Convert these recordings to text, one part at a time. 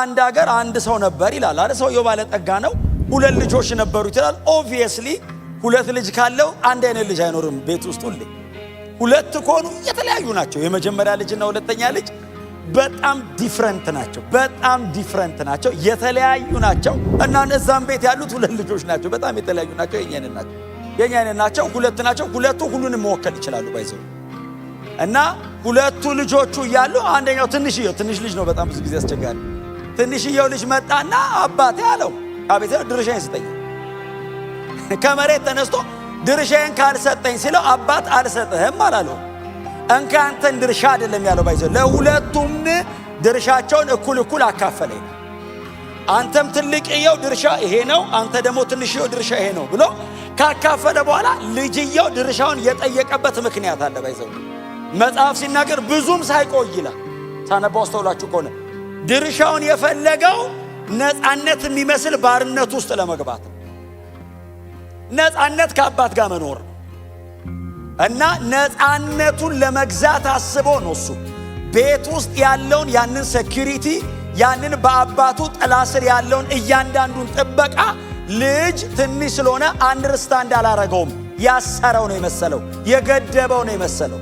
በአንድ ሀገር አንድ ሰው ነበር ይላል አይደል? ሰውየው ባለጠጋ ነው። ሁለት ልጆች ነበሩት ይላል። ኦብቪየስሊ ሁለት ልጅ ካለው አንድ አይነት ልጅ አይኖርም ቤት ውስጥ ሁሌ። ሁለት ከሆኑ የተለያዩ ናቸው። የመጀመሪያ ልጅና ሁለተኛ ልጅ በጣም ዲፍረንት ናቸው፣ የተለያዩ ናቸው። እና እዛም ቤት ያሉት ሁለት ልጆች ናቸው፣ በጣም የተለያዩ ናቸው። የኛን ናቸው፣ ሁለት ናቸው። ሁለቱ ሁሉንም መወከል ይችላሉ ባይዘው። እና ሁለቱ ልጆቹ እያሉ አንደኛው ትንሽ ልጅ ነው፣ በጣም ብዙ ጊዜ አስቸጋሪ። ትንሽየው ልጅ መጣና አባቴ አለው፣ አቤት ድርሻዬን ስጠኝ። ከመሬት ተነስቶ ድርሻዬን ካልሰጠኝ ሲለው አባት አልሰጥህም አላለው። እንካ አንተን ድርሻ አይደለም ያለው ባይዘው፣ ለሁለቱም ድርሻቸውን እኩል አካፈለ። አንተም ትልቅየው ድርሻ ይሄ ነው፣ አንተ ደግሞ ትንሽየው ድርሻ ይሄ ነው ብሎ ካካፈለ በኋላ ልጅየው ድርሻውን የጠየቀበት ምክንያት አለ ባይዘው። መጽሐፍ ሲናገር ብዙም ሳይቆይ ይላል። ታነባው አስተውላችሁ ከሆነ ድርሻውን የፈለገው ነፃነት የሚመስል ባርነት ውስጥ ለመግባት ነው። ነፃነት ከአባት ጋር መኖር ነው። እና ነፃነቱን ለመግዛት አስቦ ነው እሱ ቤት ውስጥ ያለውን ያንን ሴኩሪቲ፣ ያንን በአባቱ ጥላ ስር ያለውን እያንዳንዱን ጥበቃ ልጅ ትንሽ ስለሆነ አንደርስታንድ አላረገውም። ያሰረው ነው የመሰለው፣ የገደበው ነው የመሰለው።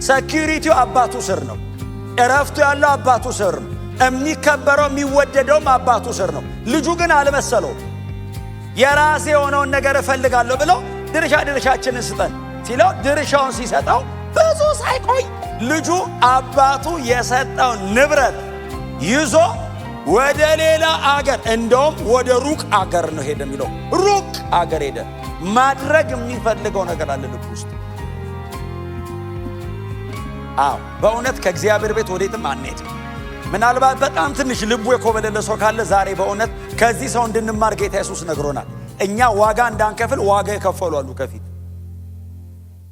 ሴኩሪቲው አባቱ ስር ነው፣ እረፍቱ ያለው አባቱ ስር ነው፣ የሚከበረው የሚወደደውም አባቱ ስር ነው። ልጁ ግን አልመሰለው። የራሴ የሆነውን ነገር እፈልጋለሁ ብሎ ድርሻችንን ስጠን ሲለው ድርሻውን ሲሰጠው ብዙ ሳይቆይ ልጁ አባቱ የሰጠውን ንብረት ይዞ ወደ ሌላ አገር፣ እንደውም ወደ ሩቅ አገር ነው ሄደ የሚለው። ሩቅ አገር ሄደ። ማድረግ የሚፈልገው ነገር አለ ልብ ውስጥ። በእውነት ከእግዚአብሔር ቤት ወዴትም አንሄድ። ምናልባት በጣም ትንሽ ልቡ የኮበለለ ሰው ካለ ዛሬ በእውነት ከዚህ ሰው እንድንማር ጌታ ኢየሱስ ነግሮናል። እኛ ዋጋ እንዳንከፍል ዋጋ የከፈሉ አሉ ከፊት።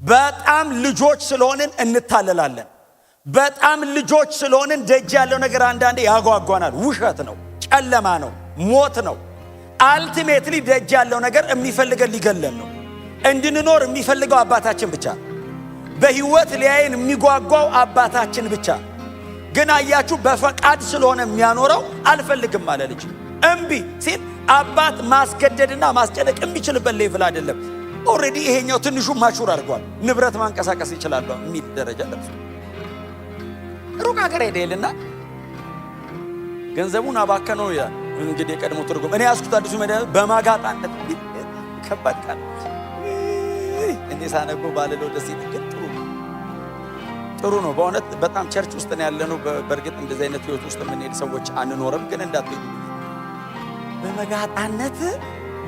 በጣም ልጆች ስለሆንን እንታለላለን። በጣም ልጆች ስለሆንን ደጅ ያለው ነገር አንዳንዴ ያጓጓናል። ውሸት ነው፣ ጨለማ ነው፣ ሞት ነው። አልቲሜትሊ ደጅ ያለው ነገር የሚፈልገን ሊገለን ነው። እንድንኖር የሚፈልገው አባታችን ብቻ። በህይወት ሊያየን የሚጓጓው አባታችን ብቻ። ግን አያችሁ፣ በፈቃድ ስለሆነ የሚያኖረው አልፈልግም አለ ልጅ። እምቢ ሲል አባት ማስገደድና ማስጨነቅ የሚችልበት ሌቭል አይደለም። ኦሬዲ ይሄኛው ትንሹ ማቹር አድርጓል። ንብረት ማንቀሳቀስ ይችላል የሚል ደረጃ ደርሷል። ሩቅ ሀገር ሄደልና ገንዘቡን አባከነው ይላል። እንግዲህ የቀድሞ ትርጉም እኔ ያስኩት አዲሱ መድኃኒት በማጋጣነት ከባድ ቃል እኔ ሳነበው ባልለው ደስ ይል። ግን ጥሩ ነው በእውነት በጣም ቸርች ውስጥ ነው ያለነው። በእርግጥ እንደዚህ አይነት ህይወት ውስጥ የምንሄድ ሰዎች አንኖርም። ግን እንዳትሄዱ በመጋጣነት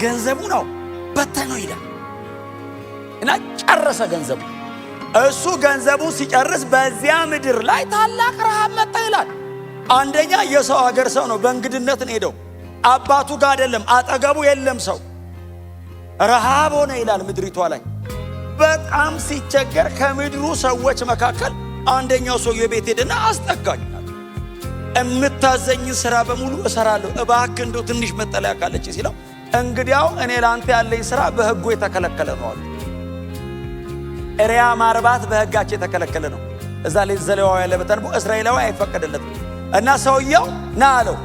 ገንዘቡ ነው በተነው ይላል እና ጨረሰ ገንዘቡ። እሱ ገንዘቡ ሲጨርስ በዚያ ምድር ላይ ታላቅ ረሃብ መጣ ይላል። አንደኛ የሰው ሀገር ሰው ነው፣ በእንግድነት ነው ሄደው። አባቱ ጋር አይደለም፣ አጠገቡ የለም ሰው። ረሃብ ሆነ ይላል ምድሪቷ ላይ። በጣም ሲቸገር ከምድሩ ሰዎች መካከል አንደኛው ሰው የቤት ሄደና አስጠጋኝ፣ እምታዘኝን ስራ በሙሉ እሰራለሁ፣ እባክህ እንደው ትንሽ መጠለያ ካለች ሲለው፣ እንግዲያው እኔ ላንተ ያለኝ ስራ በህጉ የተከለከለ ነው አለ። እሪያ ማርባት በህጋቸው የተከለከለ ነው። እዛ ላይ ዘሌዋዊ ያለ በተንቦ እስራኤላዊ አይፈቀደለትም። እና ሰውየው ና አለው፣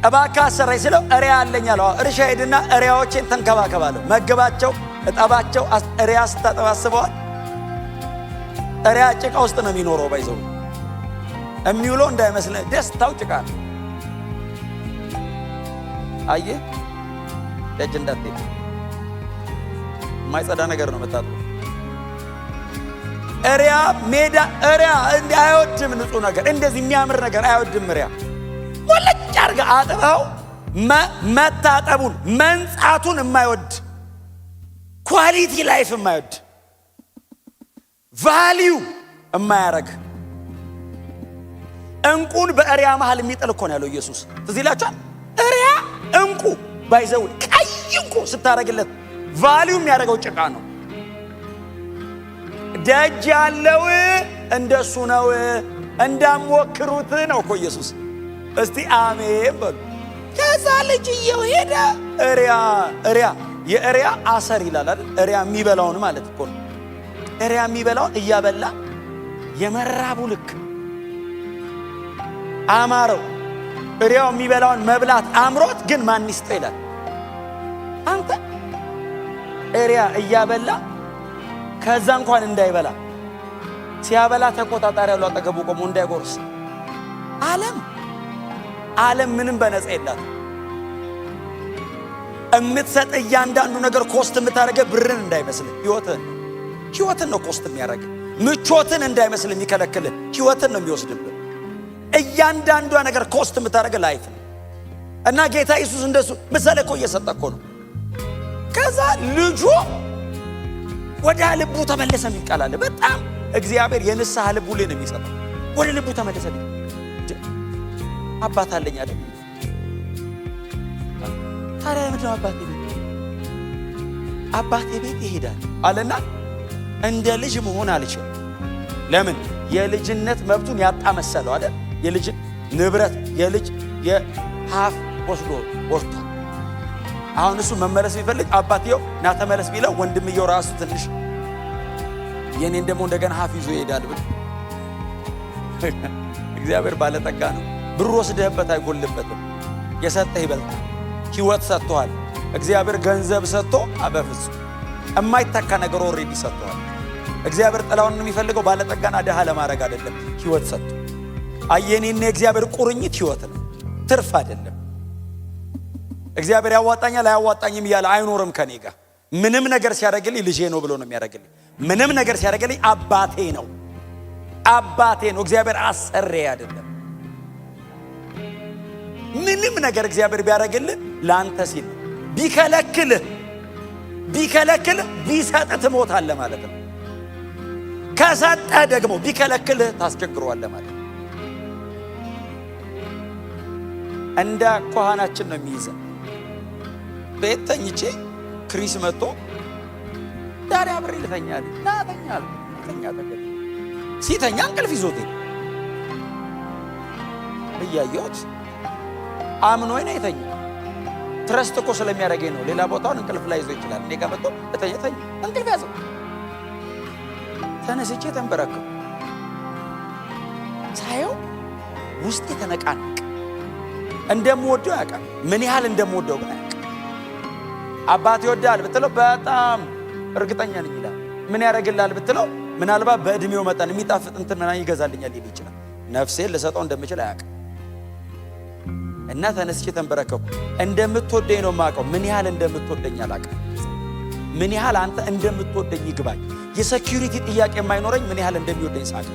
እባክህ አሰራኝ ሲለው፣ እሪያ አለኝ አለው። እርሻ ሄድና እሪያዎችን ተንከባከባለሁ፣ መግባቸው፣ እጠባቸው። እሪያ ስታጠባስበዋል። እሪያ ጭቃ ውስጥ ነው የሚኖረው። ባይዘው የሚውለው እንዳይመስልህ ደስታው ጭቃ ነው። አየህ፣ ደጅ እንዳትሄድ የማይጸዳ ነገር ነው መታጠብ። እሪያ ሜዳ እሪያ አይወድም፣ ንጹህ ነገር እንደዚህ የሚያምር ነገር አይወድም። እሪያ ወለጭ አድርጋ አጥበው መታጠቡን መንጻቱን የማይወድ ኳሊቲ ላይፍ የማይወድ ቫልዩ የማያረግ እንቁን በእሪያ መሃል የሚጥል እኮ ነው ያለው ኢየሱስ። ትዝ ይላችኋል። እሪያ እንቁ ባይዘው ቀይ እንቁ ስታረግለት ቫልዩ የሚያደርገው ጭቃ ነው። ደጅ ያለው እንደሱ ነው፣ እንዳሞክሩት ነው እኮ ኢየሱስ። እስቲ አሜን በሉ። ከዛ ልጅየው ሄደ። እሪያ የእሪያ አሰር ይላል አይደል? እሪያ የሚበላውን ማለት እኮ ነው። እሪያ የሚበላውን እያበላ የመራቡ ልክ አማረው። እሪያው የሚበላውን መብላት አምሮት ግን ማን ይስጠው ይላል። አንተ እሪያ እያበላ ከዛ እንኳን እንዳይበላ ሲያበላ ተቆጣጣሪ ያለው አጠገቡ ቆሞ እንዳይጎርስ። ዓለም ምንም በነፃ የላት። እምትሰጥ እያንዳንዱ ነገር ኮስት የምታደርገ ብርን እንዳይመስል ህይወትን ነው ኮስት የሚያደርግ። ምቾትን እንዳይመስል የሚከለክል ህይወትን ነው የሚወስድብህ። እያንዳንዷ ነገር ኮስት የምታደርገ ላይፍ ነው። እና ጌታ ኢየሱስ እንደሱ ምሳሌ እኮ እየሰጠ እኮ ነው። ከዛ ልጁ ወደ ልቡ ተመለሰ የሚቃላል። በጣም እግዚአብሔር የንስሐ ልቡ ላይ ነው የሚሰጠው። ወደ ልቡ ተመለሰ። አባት አለኝ አይደል? ታዲያ ምንድነው አባቴ ቤት ይሄዳል አለና እንደ ልጅ መሆን አልችልም። ለምን? የልጅነት መብቱን ያጣ መሰለው አይደል? የልጅ ንብረት የልጅ የሀፍ ወስዷል። አሁን እሱ መመለስ ቢፈልግ አባትየው ና ተመለስ ቢለው ወንድምየው ራሱ ትንሽ የኔን ደግሞ እንደገና ሀፍ ይዞ ይሄዳል ብል እግዚአብሔር ባለጠጋ ነው። ብር ወስደህበት አይጎልበትም። የሰጠህ ይበልጣል። ህይወት ሰጥቷል። እግዚአብሔር ገንዘብ ሰጥቶ በፍጹም የማይተካ ነገር ኦልሬዲ ሰጥቷል። እግዚአብሔር ጥላውን የሚፈልገው ባለጠጋና ደሃ ለማድረግ አይደለም፣ ህይወት ሰጥቶ። አየኔና የእግዚአብሔር ቁርኝት ህይወት ነው፣ ትርፍ አይደለም። እግዚአብሔር ያዋጣኛል አያዋጣኝም እያለ አይኖርም ከኔ ጋር። ምንም ነገር ሲያደርግልኝ ልጄ ነው ብሎ ነው የሚያደርግልኝ። ምንም ነገር ሲያደርግልኝ አባቴ ነው። እግዚአብሔር አሰሬ አይደለም። ምንም ነገር እግዚአብሔር ቢያደርግልህ ለአንተ ሲል ነው። ቢከለክልህ ቢሰጥ ትሞታለህ ማለት ነው። ከሰጠህ ደግሞ ቢከለክልህ ታስቸግረዋለህ ማለት ነው። እንደ ኳህናችን ነው የሚይዘን። ቤት ተኝቼ ክሪስ መጥቶ ዳሪ አብሬ ልተኛል ናተኛል ሲተኛ እንቅልፍ ይዞት እያየሁት አምኖኝ ነው የተኛ። ትረስት እኮ ስለሚያደርገኝ ነው። ሌላ ቦታውን እንቅልፍ ላይ ይዞ ይችላል። እኔ ጋር መጥቶ ተኛ እንቅልፍ ያዘው። ተነስቼ ተንበረከኩ። ሳየው ውስጤ ተነቃነቀ። እንደምወደው ያውቃል። ምን ያህል እንደምወደው ግን ያውቃል። አባት ይወዳል ብትለው በጣም እርግጠኛ ነኝ ይላል። ምን ያደርግልሃል ብትለው ምናልባት በእድሜው መጠን የሚጣፍጥ እንትን ምናምን ይገዛልኛል ሊል ይችላል። ነፍሴን ልሰጠው እንደምችል አያውቅም። እና ተነስቼ ተንበረከኩ። እንደምትወደኝ ነው የማውቀው። ምን ያህል እንደምትወደኝ አላውቅም። ምን ያህል አንተ እንደምትወደኝ ይግባኝ። የሴኩሪቲ ጥያቄ የማይኖረኝ ምን ያህል እንደሚወደኝ ሳቅ።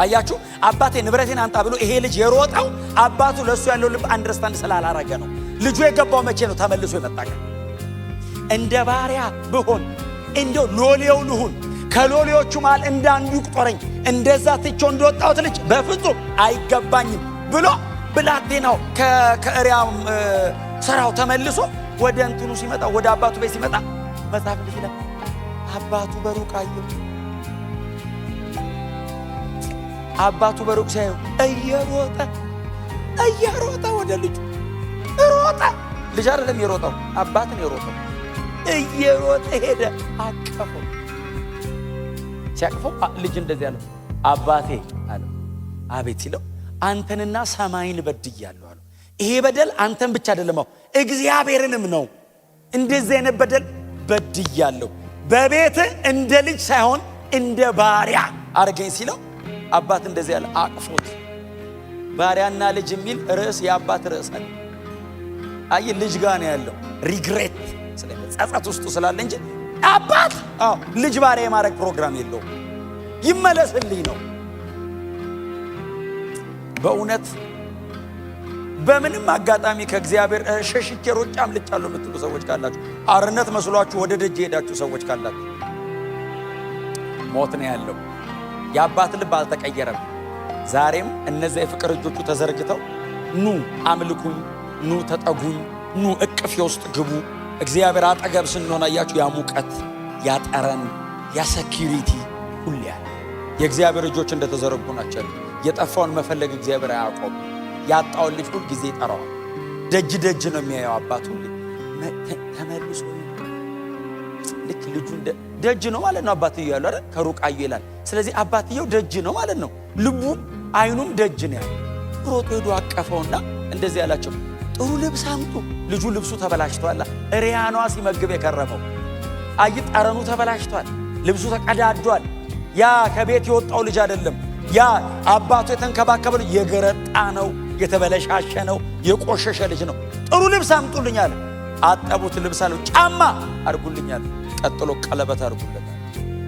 አያችሁ፣ አባቴ ንብረቴን አንጣ ብሎ ይሄ ልጅ የሮጠው አባቱ ለሱ ያለው ልብ አንደርስታንድ ስላላረገ ነው። ልጁ የገባው መቼ ነው? ተመልሶ የመጣቀ እንደ ባሪያ ብሆን እንደው ሎሌው ልሁን፣ ከሎሌዎቹ መሃል እንዳንዱ ይቁጠረኝ፣ እንደዛ ትቼው እንደወጣሁት ልጅ በፍጹም አይገባኝም ብሎ ብላቴናው ከእሪያ ሰራው ተመልሶ ወደ እንትኑ ሲመጣ ወደ አባቱ ቤት ሲመጣ መጽሐፍ ይላል አባቱ በሩቅ አየው። አባቱ በሩቅ ሲያየው እየሮጠ ወደ ልጁ ሮጠ። ልጅ አይደለም የሮጠው፣ አባት ነው የሮጠው። እየሮጠ ሄደ፣ አቀፈው። ሲያቅፈው ልጅ እንደዚህ አለው፣ አባቴ አለው። አቤት ሲለው አንተንና ሰማይን በድያለሁ አለው። ይሄ በደል አንተን ብቻ አይደለም እግዚአብሔርንም ነው። እንደዚህ አይነት በደል በድያለሁ። በቤት እንደ ልጅ ሳይሆን እንደ ባሪያ አርገኝ ሲለው አባት እንደዚህ ያለ አቅፎት። ባሪያና ልጅ የሚል ርዕስ የአባት ርዕስ አለ። አይ ልጅ ጋር ነው ያለው። ሪግሬት ጸጸት ውስጡ ስላለ እንጂ አባት ልጅ ባሪያ የማድረግ ፕሮግራም የለውም። ይመለስልኝ ነው። በእውነት በምንም አጋጣሚ ከእግዚአብሔር ሸሽቼ ሮጬ አምልጫለሁ የምትሉ ሰዎች ካላችሁ፣ አርነት መስሏችሁ ወደ ደጅ ሄዳችሁ ሰዎች ካላችሁ፣ ሞት ነው ያለው። የአባት ልብ አልተቀየረም። ዛሬም እነዚያ የፍቅር እጆቹ ተዘርግተው ኑ አምልኩኝ፣ ኑ ተጠጉኝ፣ ኑ እቅፌ ውስጥ ግቡ። እግዚአብሔር አጠገብ ስንሆን አያችሁ ያ ሙቀት፣ ያ ጠረን፣ ያ ሴኩሪቲ ሁሉ ያለ የእግዚአብሔር እጆች እንደተዘረጉ ናቸው። የጠፋውን መፈለግ እግዚአብሔር አያቆም። ያጣውን ልጅ ሁሉ ጊዜ ይጠራዋል። ደጅ ነው የሚያየው አባቱ። ተመልሶ ልክ ልጁ ደጅ ነው ማለት ነው። አባትየው ያለው አይደል ከሩቅ አየ ይላል። ስለዚህ አባትየው ደጅ ነው ማለት ነው። ልቡም አይኑም ደጅ ነው ያለው። ሮጦ ሄዶ አቀፈውና እንደዚህ ያላቸው ጥሩ ልብስ አምጡ። ልጁ ልብሱ ተበላሽቷል። እሪያኗ ሲመግብ የከረመው አይ ጠረኑ ተበላሽቷል፣ ልብሱ ተቀዳዷል። ያ ከቤት የወጣው ልጅ አይደለም። ያ አባቱ የተንከባከበው የገረጣ ነው፣ የተበለሻሸ ነው፣ የቆሸሸ ልጅ ነው። ጥሩ ልብስ አምጡልኝ አለ። አጠቡት፣ ልብስ አለው። ጫማ አርጉልኝ አለ። ቀጥሎ ቀለበት አርጉለት።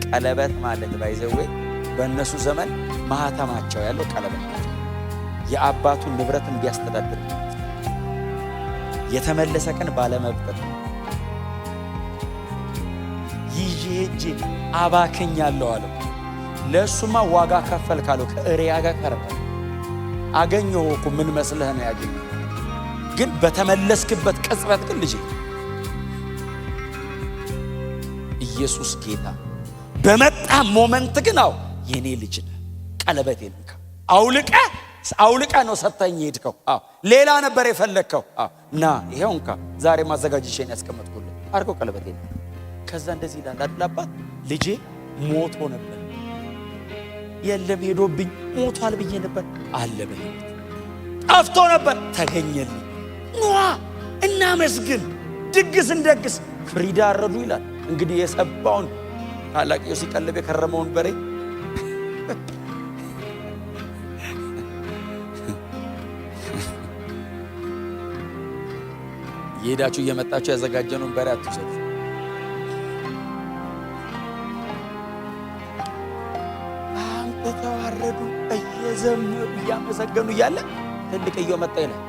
ቀለበት ማለት ባይዘዌ በእነሱ ዘመን ማህተማቸው ያለው ቀለበት ማለት የአባቱን ንብረት እንዲያስተዳድር የተመለሰ ቀን ባለመብጠት ይዤ ሄጄ አባክኛለሁ አለ። ለእሱማ ዋጋ ከፈል ካለው ከእሪያ ጋር ቀረበ። አገኘሁ እኮ ምን መስለህ ነው ያገኘው? ግን በተመለስክበት ቅጽበት ግን ልጅ ኢየሱስ ጌታ በመጣ ሞመንት ግን አው የኔ ልጅ ነህ፣ ቀለበቴን እንካ አውልቀ ነው ሰጥተኝ ሄድከው። አው ሌላ ነበር የፈለግከው። አው ና ይሄው እንካ ዛሬ ማዘጋጅቼን ያስቀመጥኩልህ አርገው ቀለበቴን። ከዛ እንደዚህ ይላል አይደል አባት ልጄ ሞቶ ነበር፣ የለም ሄዶብኝ ሞቷል ብዬ ነበር፣ አለ በህይወት ጠፍቶ ነበር፣ ተገኘልኝ። ኗ እናመስግን፣ ድግስ እንደግስ። ፍሪዳ አረዱ ይላል እንግዲህ የሰባውን ታላቅየው ሲቀልብ የከረመውን በሬ የሄዳችሁ እየመጣችሁ ያዘጋጀነውን በሬ አትውሰዱ። ተዋረዱ፣ እየዘመሩ እያመሰገኑ እያለ ትልቅየው መጣ ይላል።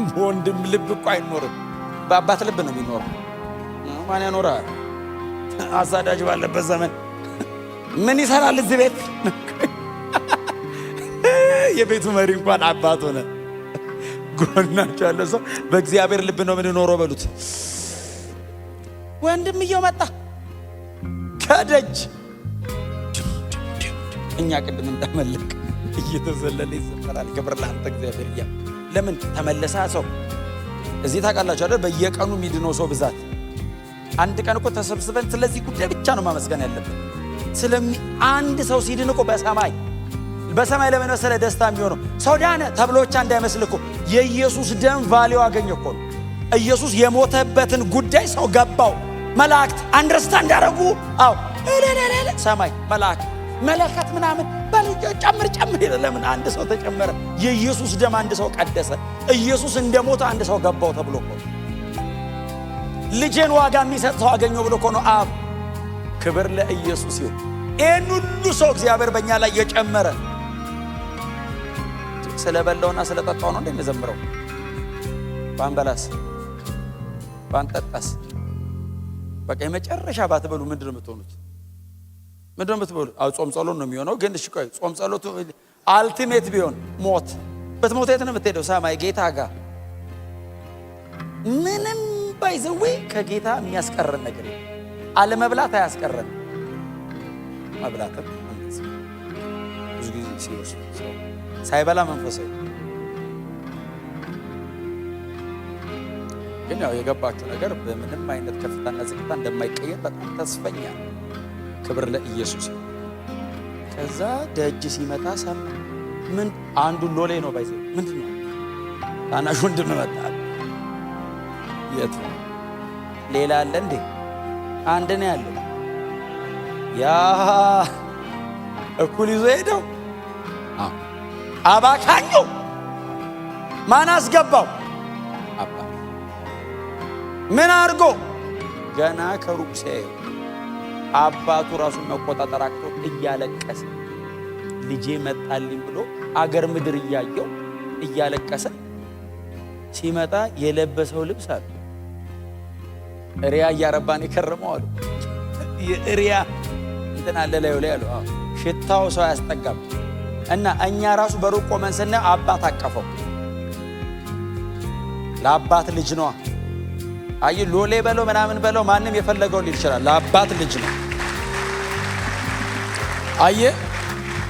በወንድም ልብ እኮ አይኖርም፣ በአባት ልብ ነው የሚኖረው። ማን ያኖራል? አሳዳጅ ባለበት ዘመን ምን ይሰራል እዚህ ቤት? የቤቱ መሪ እንኳን አባት ሆነ። ጎናቸው ያለ ሰው በእግዚአብሔር ልብ ነው የምንኖረው በሉት። ወንድምየው መጣ ከደጅ። እኛ ቅድም እንዳመለክ እየተዘለለ ይዘፈራል። ክብር ለአንተ እግዚአብሔር እያ ለምን ተመለሰ ሰው እዚህ ታውቃላችሁ አይደል? በየቀኑ የሚድነው ሰው ብዛት አንድ ቀን እኮ ተሰብስበን ስለዚህ ጉዳይ ብቻ ነው ማመስገን ያለብን። አንድ ሰው ሲድን እኮ በሰማይ ለምን መሰለ ደስታ የሚሆነው ሰው ዳነ ተብሎ ብቻ እንዳይመስል እኮ የኢየሱስ ደም ቫልዩ አገኘ እኮ ነው። ኢየሱስ የሞተበትን ጉዳይ ሰው ገባው። መላእክት አንደርስታንድ አደረጉ። አዎ ሰማይ መላእክት መለከት ምናምን ጨምር ለምን አንድ ሰው ተጨመረ? የኢየሱስ ደም አንድ ሰው ቀደሰ። ኢየሱስ እንደሞተ አንድ ሰው ገባው ተብሎ እኮ ልጄን ዋጋ የሚሰጥ ሰው አገኘው ብሎ እኮ ነው አብ። ክብር ለኢየሱስ ይሁን። ይህን ሁሉ ሰው እግዚአብሔር በእኛ ላይ የጨመረ ስለበላውና ስለጠጣው ነው እንደሚዘምረው። ባንበላስ ባንጠጣስ በቃ የመጨረሻ ባትበሉ ምንድነው የምትሆኑት? ምንድነው የምትበሉ? ጾም ጸሎት ነው የሚሆነው። ግን እሺ ቆይ ጾም ጸሎቱ አልቲሜት ቢሆን ሞት በትሞት የት ነው የምትሄደው? ሰማይ ጌታ ጋር። ምንም ባይዘዌ ከጌታ የሚያስቀረን ነገር አለመብላት አያስቀረን። መብላትም ብዙ ጊዜ ሲወስድ ሰው ሳይበላ መንፈሳዊ ግን ያው የገባችሁ ነገር በምንም አይነት ከፍታና ዝቅታ እንደማይቀየር በጣም ተስፈኛ። ክብር ለኢየሱስ። ከዛ ደጅ ሲመጣ ሰማ። ምን አንዱ ሎሌ ነው ባይዘ ምንድነው ታናሽ ወንድም መጣ። የት ነው ሌላ አለ እንዴ? አንድ ነው ያለው። ያ እኩል ይዞ ሄደው አባካኙ ማን አስገባው? አባ ምን አድርጎ ገና ከሩቅ ሲያየው አባቱ ራሱን መቆጣጠር አቅቶት እያለቀሰ ልጄ መጣልኝ ብሎ አገር ምድር እያየው እያለቀሰ ሲመጣ የለበሰው ልብስ አለ እሪያ እያረባን የከረመው አሉ። የእሪያ እንትን አለ ላይ አሉ። ሽታው ሰው ያስጠጋም እና እኛ ራሱ በሩቅ ቆመን ስናየው አባት አቀፈው። ለአባት ልጅ ነው። አይ ሎሌ በለው ምናምን በለው ማንም የፈለገው ሊል ይችላል። ለአባት ልጅ ነው። አይ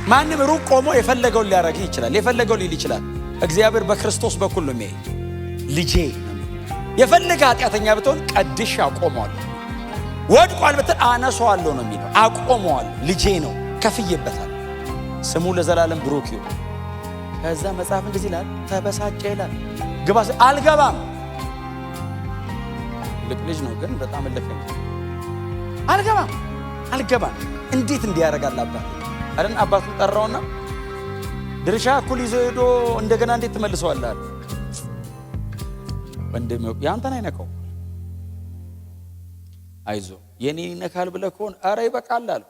ማንም ሩቅ ቆሞ የፈለገው ሊያረግ ይችላል፣ የፈለገው ሊል ይችላል። እግዚአብሔር በክርስቶስ በኩል ነው የሚያይ። ልጄ የፈለገ ኃጢአተኛ ብትሆን ቀድሽ አቆመዋለሁ፣ ወድቋል ብትል አነሳዋለሁ ነው የሚለው። አቆመዋለሁ፣ ልጄ ነው፣ ከፍዬበታል። ስሙ ለዘላለም ብሩክ ይሁን። ከዛ መጽሐፍ እንደዚህ ይላል፣ ተበሳጨ ይላል። ግባ አልገባም። ልቅ ልጅ ነው ግን በጣም እልከኛ። አልገባም። እንዴት እንዲያረጋል አባት አይደል? አባቱን ጠራውና ድርሻ እኩል ይዞ ሄዶ እንደገና እንዴት ትመልሰዋለህ አለ። ወንድሜ ያንተን አይነካው፣ አይዞ የኔን ይነካል ብለህ ከሆነ ኧረ ይበቃል አለ።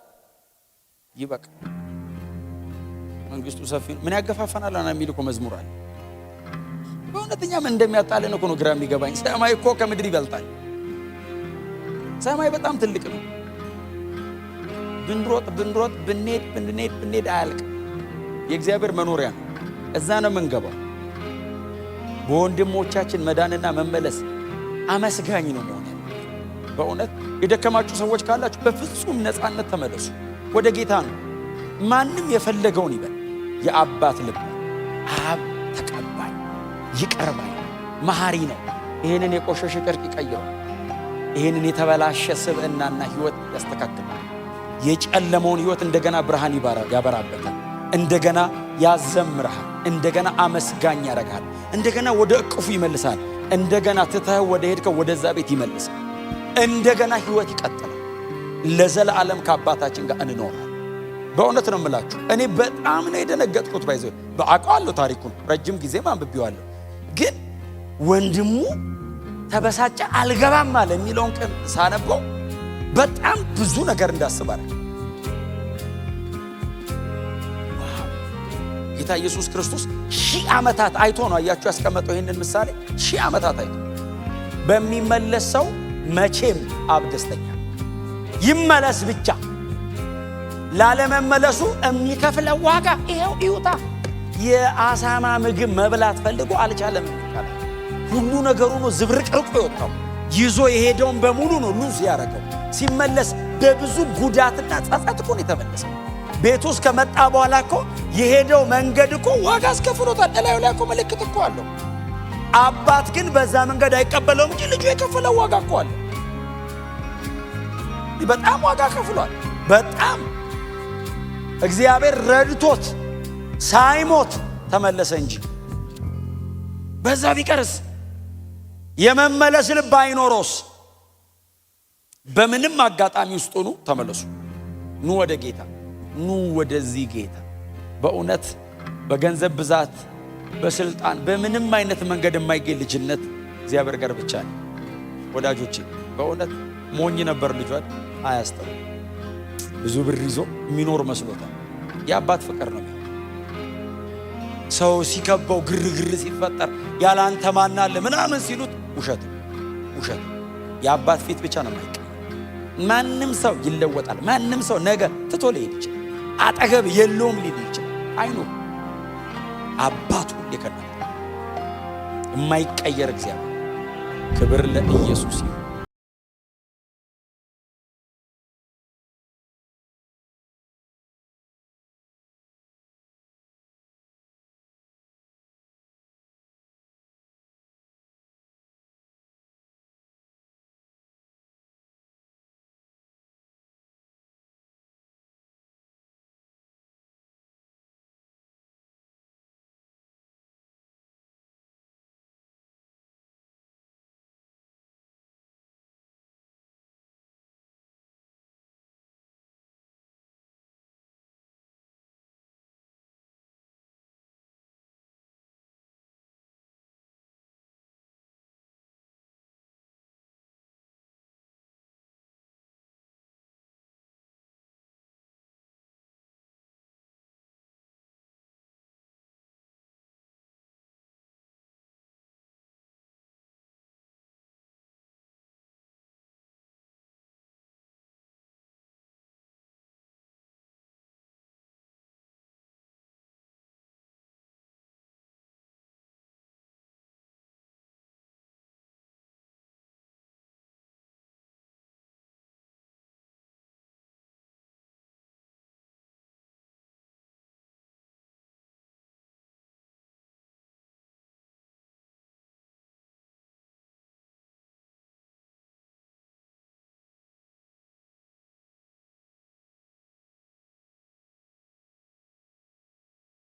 ይበቃል፣ መንግስቱ ሰፊ ነው፣ ምን ያገፋፈናል አና የሚል እኮ መዝሙር አለ። በእውነተኛ ምን እንደሚያጣልን እኮ ነው ግራ የሚገባኝ። ሰማይ እኮ ከምድር ይበልጣል። ሰማይ በጣም ትልቅ ነው። ብንሮጥ ብንሄድ አያልቅም። የእግዚአብሔር መኖሪያ ነው። እዛ ነው የምንገባው። በወንድሞቻችን መዳንና መመለስ አመስጋኝ ነው መሆን። በእውነት የደከማችሁ ሰዎች ካላችሁ በፍጹም ነፃነት ተመለሱ። ወደ ጌታ ነው። ማንም የፈለገውን ይበል። የአባት ልብ አብ ተቀባይ፣ ይቅር ባይ፣ መሐሪ ነው። ይሄንን የቆሸሸ ጨርቅ ይቀይራል። ይሄንን የተበላሸ ስብዕናና ህይወት ያስተካክላል። የጨለመውን ህይወት እንደገና ብርሃን ያበራበታል። እንደገና ያዘምርሃል። እንደገና አመስጋኝ ያረጋል። እንደገና ወደ እቅፉ ይመልሳል። እንደገና ትተህ ወደ ሄድከው ወደዛ ቤት ይመልሳል። እንደገና ህይወት ይቀጥላል። ለዘላለም ከአባታችን ጋር እንኖራለን። በእውነት ነው የምላችሁ። እኔ በጣም ነው የደነገጥኩት። ባይዘው በአውቀዋለሁ፣ ታሪኩን ረጅም ጊዜ አንብቤዋለሁ። ግን ወንድሙ ተበሳጨ አልገባም አለ የሚለውን ቀን ሳነበው በጣም ብዙ ነገር እንዳስባለ። ጌታ ኢየሱስ ክርስቶስ 1000 ዓመታት አይቶ ነው አያችሁ ያስቀመጠው ይሄንን ምሳሌ። 1000 ዓመታት አይቶ በሚመለስ ሰው መቼም አብ ደስተኛ ይመለስ ብቻ። ላለመመለሱ የሚከፍለው ዋጋ ይሄው ይውጣ። የአሳማ ምግብ መብላት ፈልጎ አልቻለም ይባላል። ሁሉ ነገሩ ነው ዝብርቅርቁ የወጣው። ይዞ የሄደውን በሙሉ ነው ሉዝ ያደረገው። ሲመለስ በብዙ ጉዳትና ጸጸት እኮ ነው የተመለሰው። ቤቱ ውስጥ ከመጣ በኋላ እኮ የሄደው መንገድ እኮ ዋጋ አስከፍሎታል። እላዩ ላይ እኮ ምልክት እኮ አለው። አባት ግን በዛ መንገድ አይቀበለውም እንጂ ልጁ የከፈለው ዋጋ እኮ አለ። በጣም ዋጋ ከፍሏል። በጣም እግዚአብሔር ረድቶት ሳይሞት ተመለሰ እንጂ በዛ ቢቀርስ የመመለስ ልብ አይኖሮስ። በምንም አጋጣሚ ውስጥ ሆኑ ተመለሱ። ኑ ወደ ጌታ፣ ኑ ወደዚህ ጌታ። በእውነት በገንዘብ ብዛት፣ በስልጣን፣ በምንም አይነት መንገድ የማይገኝ ልጅነት እግዚአብሔር ጋር ብቻ ነው። ወዳጆቼ በእውነት ሞኝ ነበር ልጇን አያስተው ብዙ ብር ይዞ የሚኖር መስሎታል። የአባት ፍቅር ነው። ሰው ሲከበው ግርግር ሲፈጠር ያላንተ ማን አለ ምናምን ሲሉት ውሸት። የአባት ፊት ብቻ ነው የማይቀር። ማንም ሰው ይለወጣል። ማንም ሰው ነገ ትቶ ሊሄድ ይችላል። አጠገብ የለውም ሊል ይችላል። አይኑ አባቱ የከና የማይቀየር እግዚአብሔር። ክብር ለኢየሱስ ይሁን።